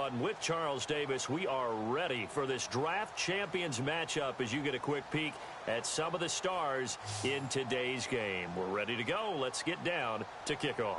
Gordon with Charles Davis. We are ready for this draft champions matchup as you get a quick peek at some of the stars in today's game. We're ready to go. Let's get down to kickoff.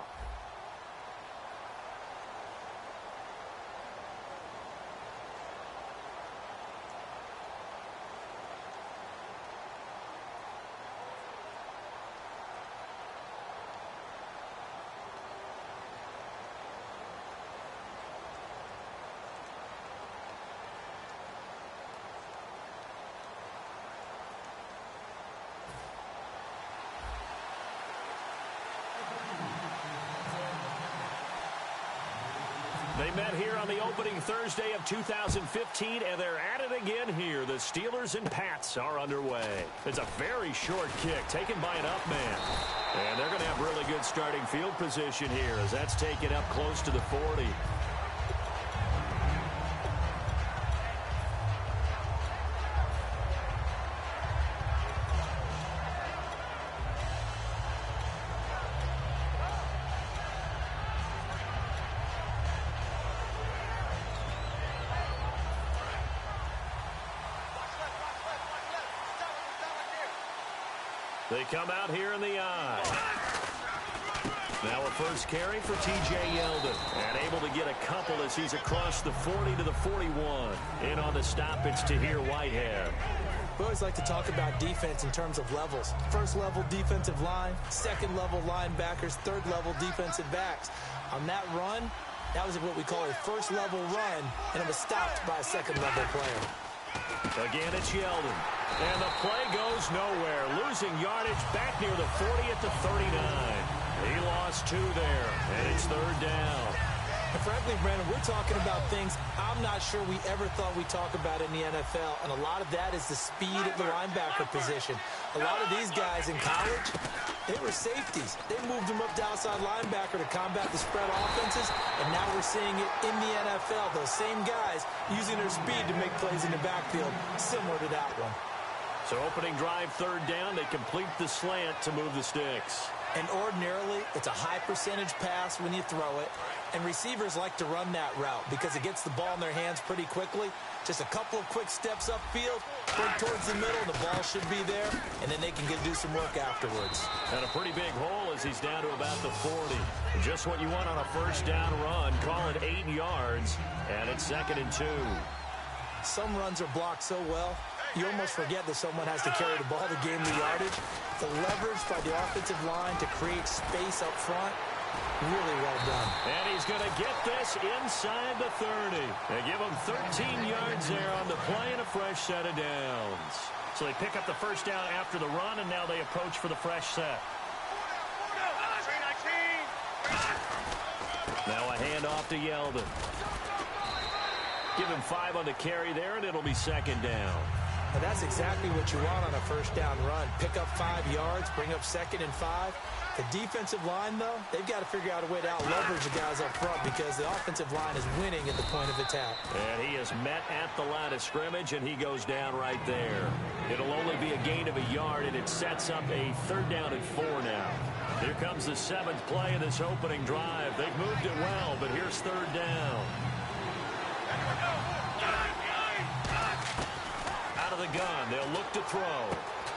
They met here on the opening Thursday of 2015, and they're at it again here. The Steelers and Pats are underway. It's a very short kick taken by an up man. And they're going to have really good starting field position here as that's taken up close to the 40. They come out here in the eye. Now a first carry for T.J. Yeldon. And able to get a couple as he's across the 40 to the 41. In on the stop, it's Tahir Whitehead. We always like to talk about defense in terms of levels. First level defensive line, second level linebackers, third level defensive backs. On that run, that was what we call a first level run, and it was stopped by a second level player. Again, it's Yeldon. And the play goes nowhere. Losing yardage back near the 40 at the 39. He lost 2 there, and it's third down. And frankly, Brandon, we're talking about things I'm not sure we ever thought we'd talk about in the NFL, and a lot of that is the speed at the linebacker position. A lot of these guys in college, they were safeties. They moved them up to outside linebacker to combat the spread offenses, and now we're seeing it in the NFL. Those same guys using their speed to make plays in the backfield, similar to that one. So opening drive, third down, they complete the slant to move the sticks. And ordinarily, it's a high percentage pass when you throw it. And receivers like to run that route because it gets the ball in their hands pretty quickly. Just a couple of quick steps upfield, sprint towards the middle, the ball should be there, and then they can do some work afterwards. And a pretty big hole as he's down to about the 40. Just what you want on a first down run. Call it 8 yards, and it's 2nd and 2. Some runs are blocked so well, you almost forget that someone has to carry the ball to gain the yardage. The leverage by the offensive line to create space up front, really well done. And he's going to get this inside the 30. They give him 13 yards there on the play and a fresh set of downs. So they pick up the first down after the run, and now they approach for the fresh set. Now a handoff to Yeldon. Give him 5 on the carry there, and it'll be 2nd down. And that's exactly what you want on a first down run. Pick up 5 yards, bring up 2nd and 5. The defensive line, though, they've got to figure out a way to out-leverage the guys up front because the offensive line is winning at the point of attack. And he is met at the line of scrimmage, and he goes down right there. It'll only be a gain of a yard, and it sets up a 3rd down and 4 now. Here comes the 7th play of this opening drive. They've moved it well, but here's 3rd down. Out of the gun, they'll look to throw.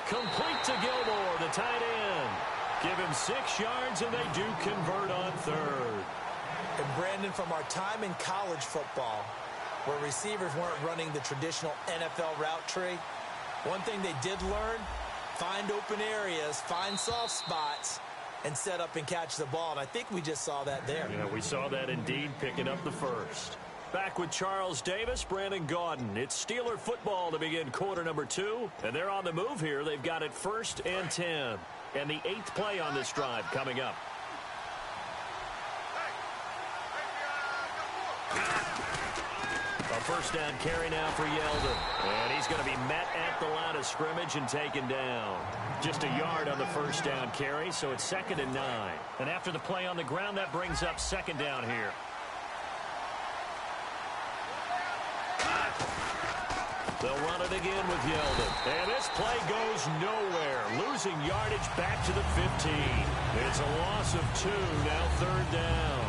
Complete to Gilmore, the tight end. Give him 6 yards, and they do convert on 3rd. And Brandon, from our time in college football, where receivers weren't running the traditional NFL route tree, one thing they did learn, find open areas, find soft spots, and set up and catch the ball. And I think we just saw that there. Yeah, we saw that indeed, picking up the first. Back with Charles Davis, Brandon Gaudin. It's Steeler football to begin quarter number 2. And they're on the move here. They've got it 1st and 10. And the 8th play on this drive coming up. A first down carry now for Yeldon. And he's going to be met at the line of scrimmage and taken down. Just a yard on the first down carry, so it's 2nd and 9. And after the play on the ground, that brings up 2nd down here. They'll run it again with Yeldon. And this play goes nowhere. Losing yardage back to the 15. It's a loss of 2, now 3rd down.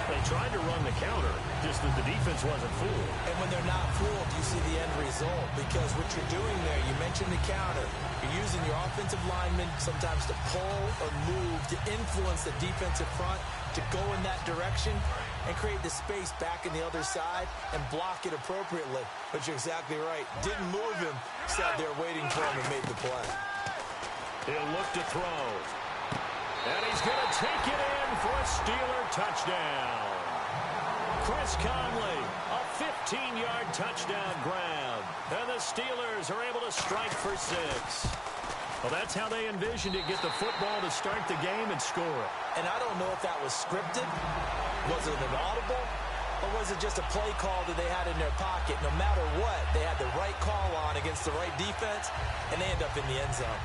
They they tried to run the counter, just that the defense wasn't fooled. And when they're not fooled, you see the end result. Because what you're doing there, you mentioned the counter. You're using your offensive linemen sometimes to pull or move, to influence the defensive front, to go in that direction and create the space back in the other side and block it appropriately. But you're exactly right. Didn't move him, sat there waiting for him and made the play. He'll look to throw. And he's going to take it in for a Steeler touchdown. Chris Conley, a 15-yard touchdown grab. And the Steelers are able to strike for 6. Well, that's how they envisioned it, get the football to start the game and score it. And I don't know if that was scripted. Was it an audible? Or was it just a play call that they had in their pocket? No matter what, they had the right call on against the right defense, and they end up in the end zone.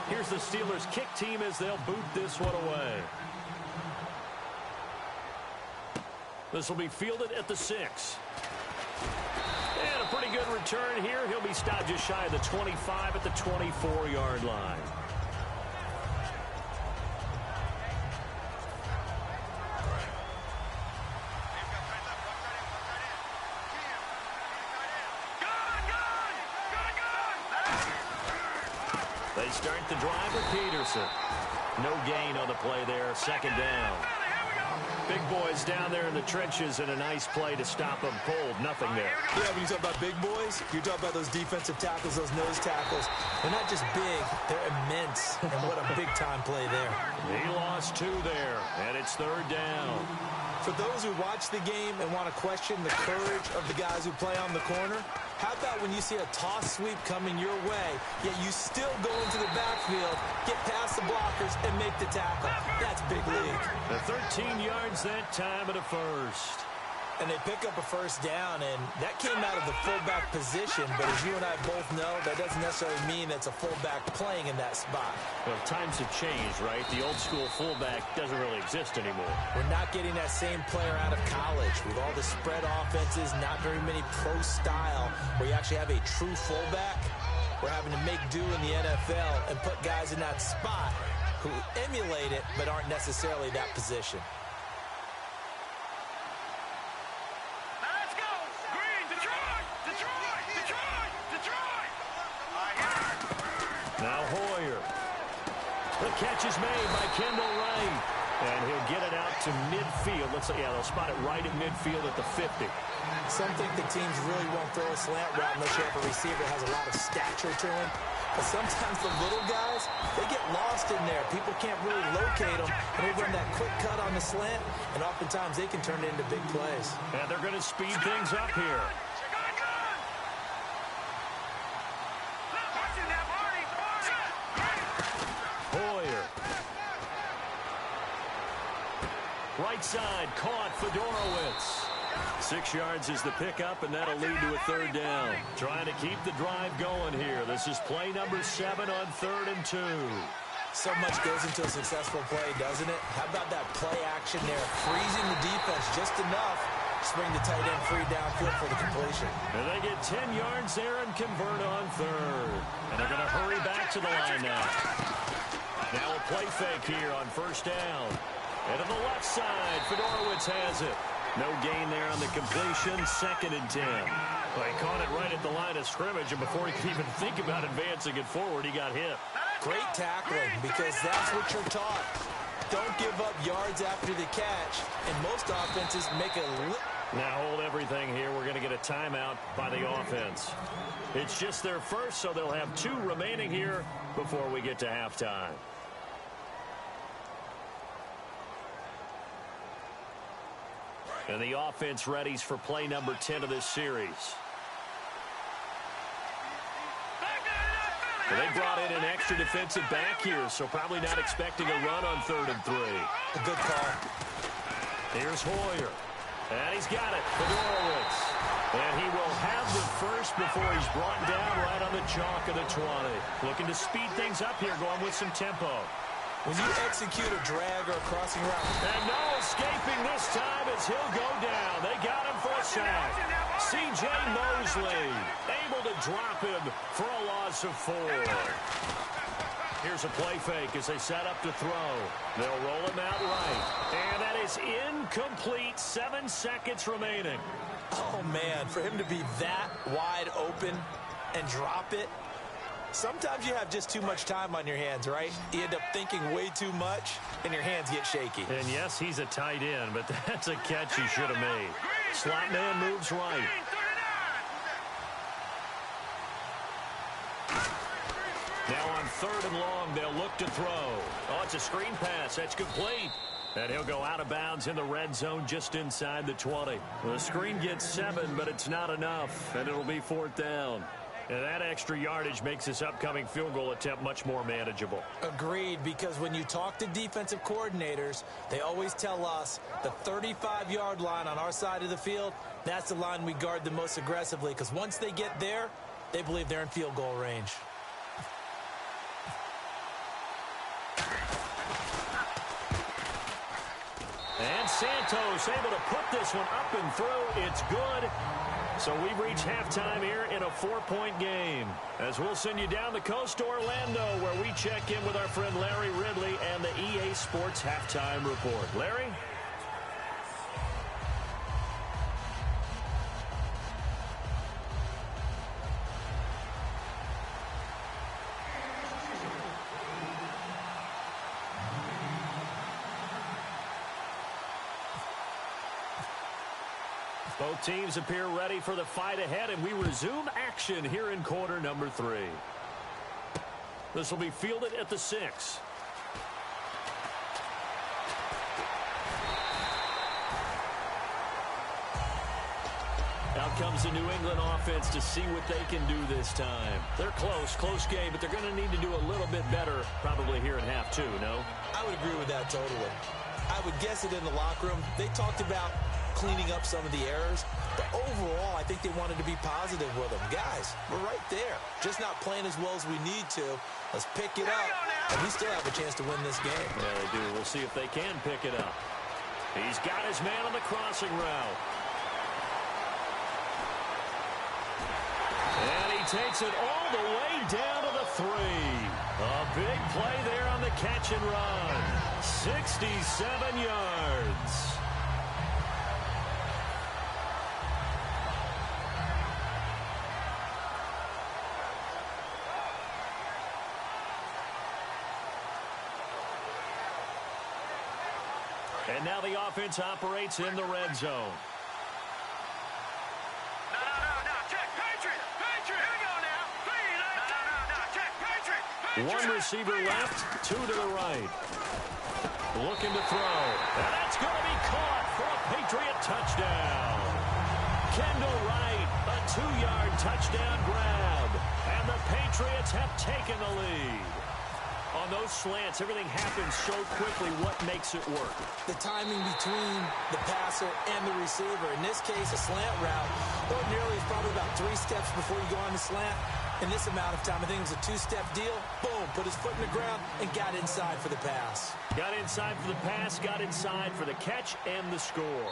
Here's the Steelers kick team as they'll boot this one away. This will be fielded at the 6. And a pretty good return here. He'll be stopped just shy of the 25 at the 24-yard line. They start the drive with Peterson. No gain on the play there. Second down. Big boys down there in the trenches, and a nice play to stop them cold. Nothing there. Yeah, when you talk about big boys, you're talking about those defensive tackles, those nose tackles. They're not just big, they're immense. And what a big-time play there. He lost 2 there, and it's third down. For those who watch the game and want to question the courage of the guys who play on the corner, how about when you see a toss sweep coming your way, yet you still go into the backfield, get past the blockers, and make the tackle? That's big league. The 13 yards that time at a first. And they pick up a first down, and that came out of the fullback position. But as you and I both know, that doesn't necessarily mean that's a fullback playing in that spot. Well, times have changed, right? The old school fullback doesn't really exist anymore. We're not getting that same player out of college with all the spread offenses, not very many pro style, where you actually have a true fullback. We're having to make do in the NFL and put guys in that spot who emulate it but aren't necessarily that position. Now Hoyer. The catch is made by Kendall Wright. And he'll get it out to midfield. Let's say, yeah, they'll spot it right at midfield at the 50. Some think the teams really won't throw a slant route unless you have a receiver that has a lot of stature to him. But sometimes the little guys, they get lost in there. People can't really locate them. And they run that quick cut on the slant, and oftentimes they can turn it into big plays. And they're going to speed things up here. Right side, caught Fedorowicz. 6 yards is the pickup, and that'll lead to a third down. Trying to keep the drive going here. This is play number 7 on 3rd and 2. So much goes into a successful play, doesn't it? How about that play action there? Freezing the defense just enough. Swing the tight end free downfield for the completion. And they get 10 yards there and convert on 3rd. And they're going to hurry back to the line now. Now a play fake here on 1st down. And to the left side, Fedorowicz has it. No gain there on the completion. 2nd and 10. Well, he caught it right at the line of scrimmage, and before he could even think about advancing it forward, he got hit. Great tackling, because that's what you're taught. Don't give up yards after the catch, and most offenses make a... Now hold everything here. We're going to get a timeout by the offense. It's just their first, so they'll have 2 remaining here before we get to halftime. And the offense readies for play number 10 of this series. Well, they brought in an extra defensive back here, so probably not expecting a run on 3rd and 3. A good call. Here's Hoyer. And he's got it. Fedorowicz. And he will have the first before he's brought down right on the chalk of the 20. Looking to speed things up here, going with some tempo. When you execute a drag or a crossing route. And no escaping this time as he'll go down. They got him for a sack. C.J. Mosley able to drop him for a loss of 4. Here's a play fake as they set up to throw. They'll roll him out right. And that is incomplete. 7 seconds remaining. Oh, man, for him to be that wide open and drop it. Sometimes you have just too much time on your hands, right? You end up thinking way too much, and your hands get shaky. And yes, he's a tight end, but that's a catch he should have made. Slot man moves right. Now on 3rd and long, they'll look to throw. Oh, it's a screen pass. That's complete. And he'll go out of bounds in the red zone just inside the 20. The screen gets 7, but it's not enough, and it'll be 4th down. And that extra yardage makes this upcoming field goal attempt much more manageable. Agreed, because when you talk to defensive coordinators, they always tell us the 35-yard line on our side of the field, that's the line we guard the most aggressively, because once they get there, they believe they're in field goal range. And Santos able to put this one up and through. It's good. So we've reached halftime here in a 4-point game. As we'll send you down the coast to Orlando, where we check in with our friend Larry Ridley and the EA Sports Halftime Report. Larry? Both teams appear ready for the fight ahead, and we resume action here in quarter number 3. This will be fielded at the 6. Out comes the New England offense to see what they can do this time. They're close game, but they're going to need to do a little bit better probably here in half 2, no? I would agree with that totally. I would guess it in the locker room. They talked about cleaning up some of the errors, but overall, I think they wanted to be positive with them. Guys, we're right there. Just not playing as well as we need to. Let's pick it up, and we still have a chance to win this game. Yeah, they do. We'll see if they can pick it up. He's got his man on the crossing route. And he takes it all the way down to the 3. A big play there on the catch and run. 67 yards. And now the offense operates in the red zone. One receiver left, 2 to the right. Looking to throw. And that's going to be caught for a Patriot touchdown. Kendall Wright, a 2-yard touchdown grab. And the Patriots have taken the lead. On those slants, everything happens so quickly. What makes it work? The timing between the passer and the receiver. In this case, a slant route. Ordinarily, it's probably about 3 steps before you go on the slant. In this amount of time, I think it was a 2-step deal. Boom, put his foot in the ground and got inside for the pass. Got inside for the pass, got inside for the catch and the score.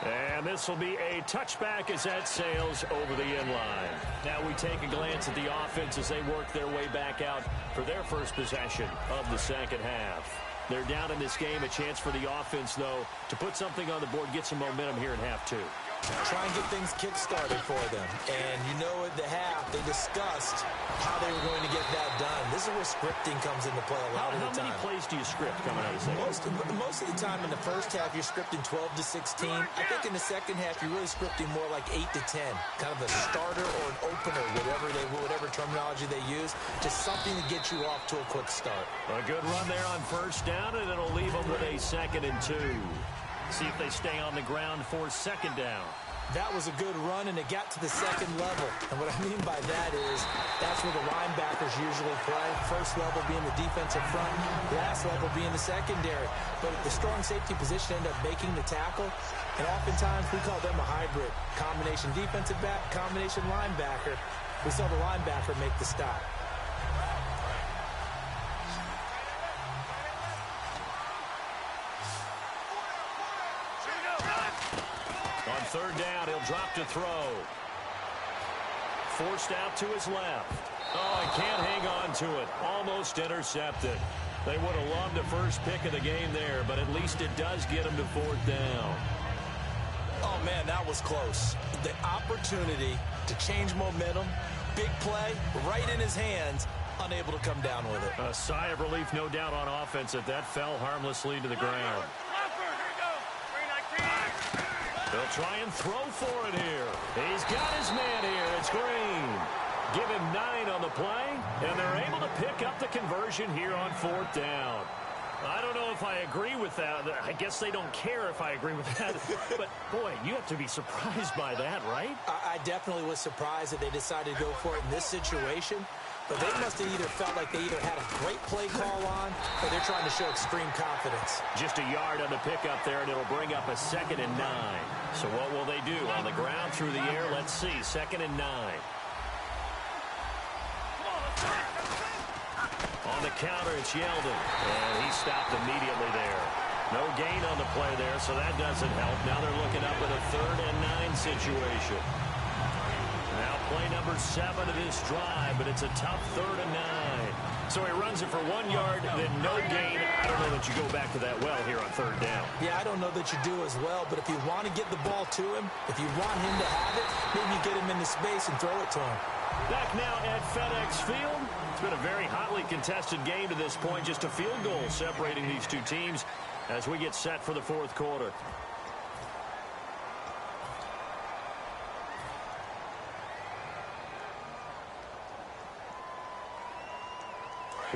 And this will be a touchback as that sails over the end line. Now we take a glance at the offense as they work their way back out for their first possession of the second half. They're down in this game. A chance for the offense, though, to put something on the board, get some momentum here in half 2. Try and get things kick-started for them. And you know at the half, they discussed how they were going to get that done. This is where scripting comes into play a lot of the time. How many plays do you script coming out of the second? Most of the time in the first half, you're scripting 12 to 16. I think in the second half, you're really scripting more like 8 to 10. Kind of a starter or an opener, whatever terminology they use. Just something to get you off to a quick start. A good run there on first down, and it'll leave them with a 2nd and 2. See if they stay on the ground for 2nd down. That was a good run, and it got to the 2nd level. And what I mean by that is that's where the linebackers usually play. First level being the defensive front, last level being the secondary. But the strong safety position ended up making the tackle, and oftentimes we call them a hybrid. Combination defensive back, combination linebacker. We saw the linebacker make the stop. On 3rd down, he'll drop to throw. Forced out to his left. Oh, I can't hang on to it. Almost intercepted. They would have loved the first pick of the game there, but at least it does get them to fourth down. Oh, man, that was close. The opportunity to change momentum, big play, right in his hands, unable to come down with it. A sigh of relief, no doubt, on offense that fell harmlessly to the ground. They'll try and throw for it here. He's got his man here. It's Green. Give him 9 on the play, and they're able to pick up the conversion here on fourth down. I don't know if I agree with that. I guess they don't care if I agree with that. But, boy, you have to be surprised by that, right? I definitely was surprised that they decided to go for it in this situation. But they must have either felt like they either had a great play call on or they're trying to show extreme confidence. Just a yard on the pickup there, and it'll bring up a 2nd and 9. So what will they do? On the ground, through the air, let's see. 2nd and 9. On the counter, it's Yeldon. And he stopped immediately there. No gain on the play there, so that doesn't help. Now they're looking up at a 3rd and 9 situation. Now play number 7 of this drive, but it's a tough 3rd and 9. So he runs it for 1 yard, then no gain. I don't know that you go back to that well here on 3rd down. Yeah, I don't know that you do as well, but if you want to get the ball to him, if you want him to have it, maybe you get him into space and throw it to him. Back now at FedEx Field. It's been a very hotly contested game to this point. Just a field goal separating these two teams as we get set for the fourth quarter.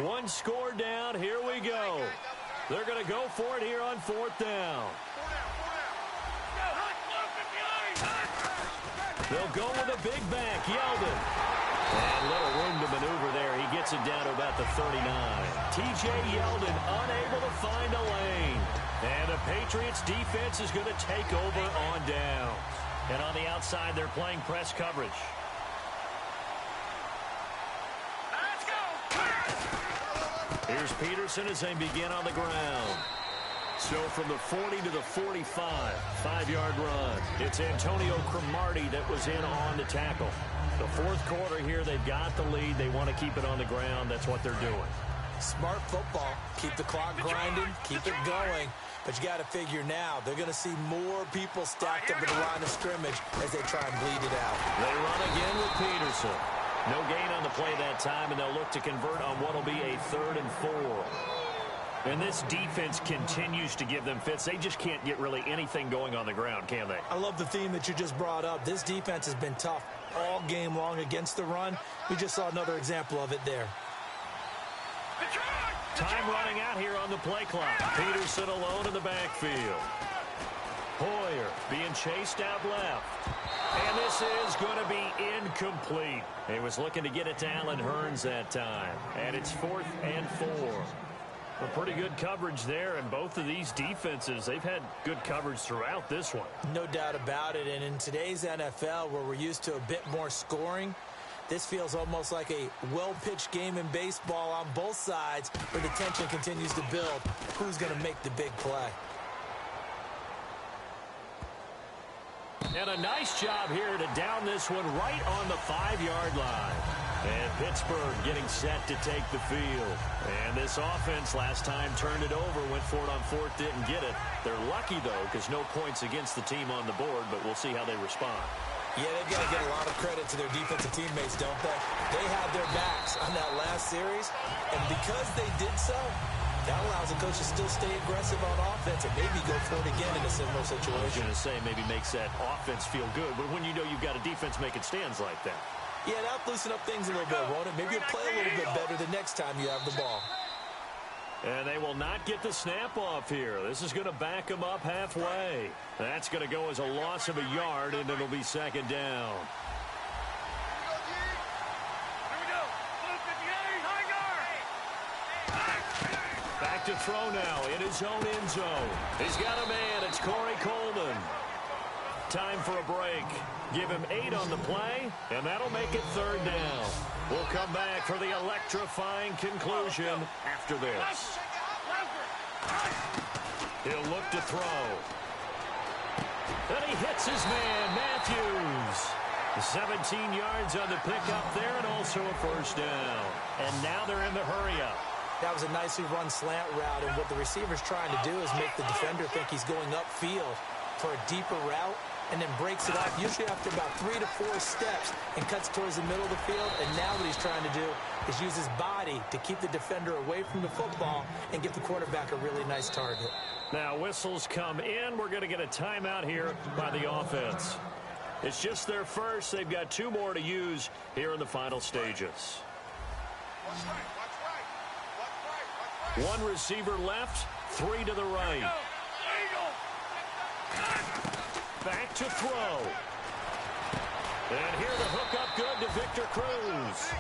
One score down. Here we go. They're going to go for it here on fourth down. They'll go with a big back, Yeldon. And little room to maneuver there. He gets it down to about the 39. T.J. Yeldon unable to find a lane. And the Patriots defense is going to take over on down. And on the outside, they're playing press coverage. Here's Peterson as they begin on the ground. So from the 40 to the 45, 5-yard run. It's Antonio Cromartie that was in on the tackle. The fourth quarter here, they've got the lead. They want to keep it on the ground. That's what they're doing. Smart football. Keep the clock grinding. Keep it going. But you got to figure now, they're going to see more people stacked up at the line of scrimmage as they try and bleed it out. They run again with Peterson. No gain on the play that time, and they'll look to convert on what will be a 3rd and 4. And this defense continues to give them fits. They just can't get really anything going on the ground, can they? I love the theme that you just brought up. This defense has been tough all game long against the run. We just saw another example of it there. Time running out here on the play clock. Peterson alone in the backfield. Hoyer being chased out left. And this is going to be incomplete. He was looking to get it to Allen Hurns that time. And it's 4th and 4. A pretty good coverage there, and both of these defenses, they've had good coverage throughout this one. No doubt about it, and in today's NFL, where we're used to a bit more scoring, this feels almost like a well-pitched game in baseball on both sides, where the tension continues to build. Who's going to make the big play? And a nice job here to down this one right on the 5-yard line. And Pittsburgh getting set to take the field. And this offense last time turned it over, went for it on 4th, didn't get it. They're lucky, though, because no points against the team on the board, but we'll see how they respond. Yeah, they've got to get a lot of credit to their defensive teammates, don't they? They had their backs on that last series, and because they did so, that allows the coach to still stay aggressive on offense and maybe go for it again in a similar situation. I was going to say maybe makes that offense feel good, but when you know you've got a defense making stands like that. Yeah, that'll loosen up things a little bit, won't it? Maybe you'll play a little bit better the next time you have the ball. And they will not get the snap off here. This is going to back them up halfway. That's going to go as a loss of a yard, and it'll be 2nd down. Back to throw now in his own end zone. He's got a man. It's Corey Coleman. Time for a break. Give him 8 on the play, and that'll make it 3rd down. We'll come back for the electrifying conclusion after this. He'll look to throw. And he hits his man, Matthews. 17 yards on the pickup there and also a first down. And now they're in the hurry-up. That was a nicely run slant route, and what the receiver's trying to do is make the defender think he's going upfield for a deeper route, and then breaks it off, usually after about 3 to 4 steps, and cuts towards the middle of the field. And now what he's trying to do is use his body to keep the defender away from the football and give the quarterback a really nice target. Now whistles come in. We're going to get a timeout here by the offense. It's just their first. They've got 2 more to use here in the final stages. One receiver left, 3 to the right. Back to throw. And here the hook up good to Victor Cruz.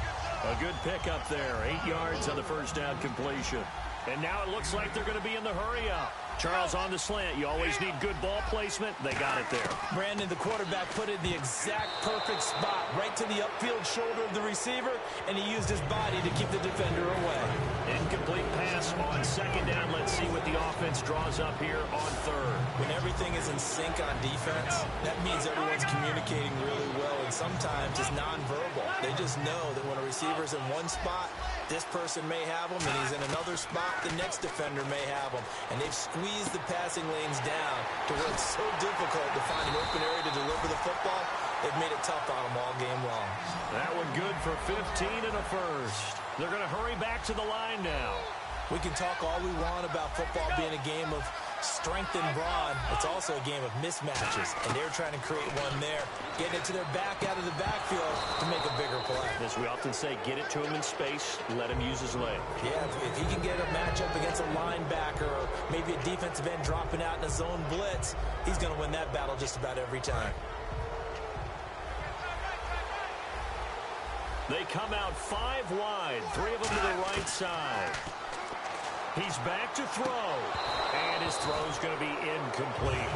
A good pickup there. 8 yards on the first down completion. And now it looks like they're going to be in the hurry-up. Charles on the slant. You always need good ball placement. They got it there. Brandon, the quarterback, put it in the exact perfect spot, right to the upfield shoulder of the receiver, and he used his body to keep the defender away. Incomplete pass on second down. Let's see what the offense draws up here on third. When everything is in sync on defense, that means everyone's communicating really well, and sometimes it's nonverbal. They just know that when a receiver's in one spot, this person may have him, and he's in another spot, the next defender may have him. And they've squeezed the passing lanes down to where it's so difficult to find an open area to deliver the football. They've made it tough on them all game long. That one good for 15 and a first. They're going to hurry back to the line now. We can talk all we want about football being a game of strength and brawn. It's also a game of mismatches, and they're trying to create one there, getting it to their back out of the backfield to make a bigger play. As we often say, get it to him in space, let him use his leg. Yeah, if he can get a matchup against a linebacker or maybe a defensive end dropping out in a zone blitz, he's going to win that battle just about every time. They come out 5 wide, 3 of them to the right side. He's back to throw, and his throw's going to be incomplete.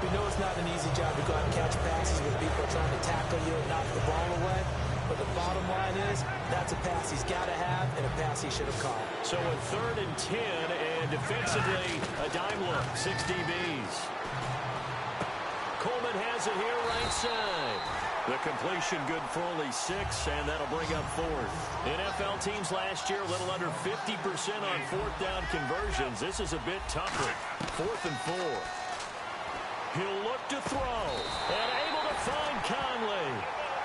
We know it's not an easy job to go out and catch passes when people are trying to tackle you and knock the ball away, but the bottom line is that's a pass he's got to have and a pass he should have caught. So a 3rd and 10, and defensively, a dime look, 6 DBs. Coleman has it here right side. The completion good for only 6, and that'll bring up 4th. NFL teams last year a little under 50% on 4th down conversions. This is a bit tougher. 4th and 4. He'll look to throw, and able to find Conley.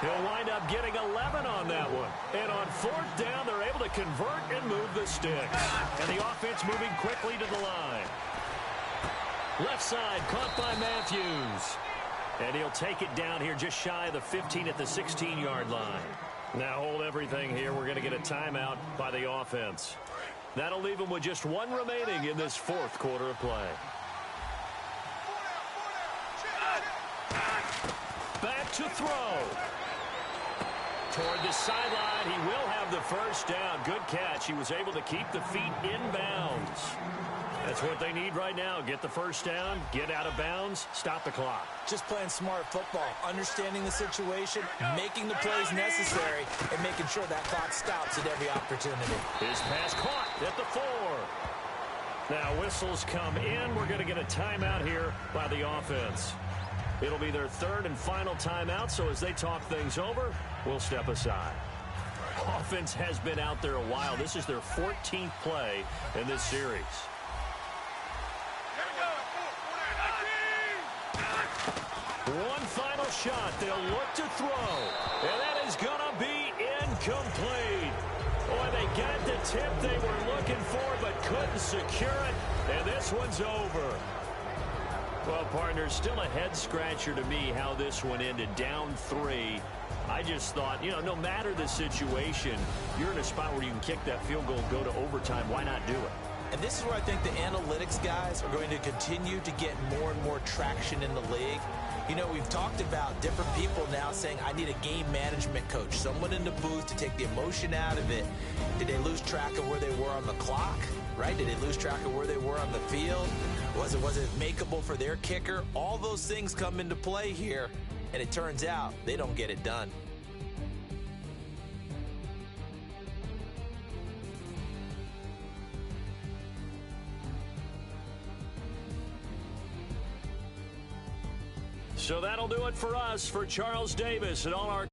He'll wind up getting 11 on that one. And on 4th down, they're able to convert and move the sticks. And the offense moving quickly to the line. Left side caught by Matthews. And he'll take it down here just shy of the 15 at the 16-yard line. Now hold everything here. We're going to get a timeout by the offense. That'll leave them with just 1 remaining in this 4th quarter of play. Back to throw. Toward the sideline, he will have the first down. Good catch. He was able to keep the feet in bounds. That's what they need right now. Get the first down, get out of bounds, stop the clock. Just playing smart football, understanding the situation, making the plays necessary, and making sure that clock stops at every opportunity. His pass caught at the 4. Now whistles come in. We're going to get a timeout here by the offense. It'll be their 3rd and final timeout, so as they talk things over, we'll step aside. Offense has been out there a while. This is their 14th play in this series. One final shot. They'll look to throw. And that is going to be incomplete. Boy, they got the tip they were looking for but couldn't secure it. And this one's over. Well, partners, still a head-scratcher to me how this one ended. Down 3. I just thought, no matter the situation, you're in a spot where you can kick that field goal, go to overtime. Why not do it? And this is where I think the analytics guys are going to continue to get more and more traction in the league. We've talked about different people now saying, I need a game management coach, someone in the booth to take the emotion out of it. Did they lose track of where they were on the clock, right? Did they lose track of where they were on the field? Was it makeable for their kicker? All those things come into play here, and it turns out they don't get it done. So that'll do it for us. For Charles Davis and all our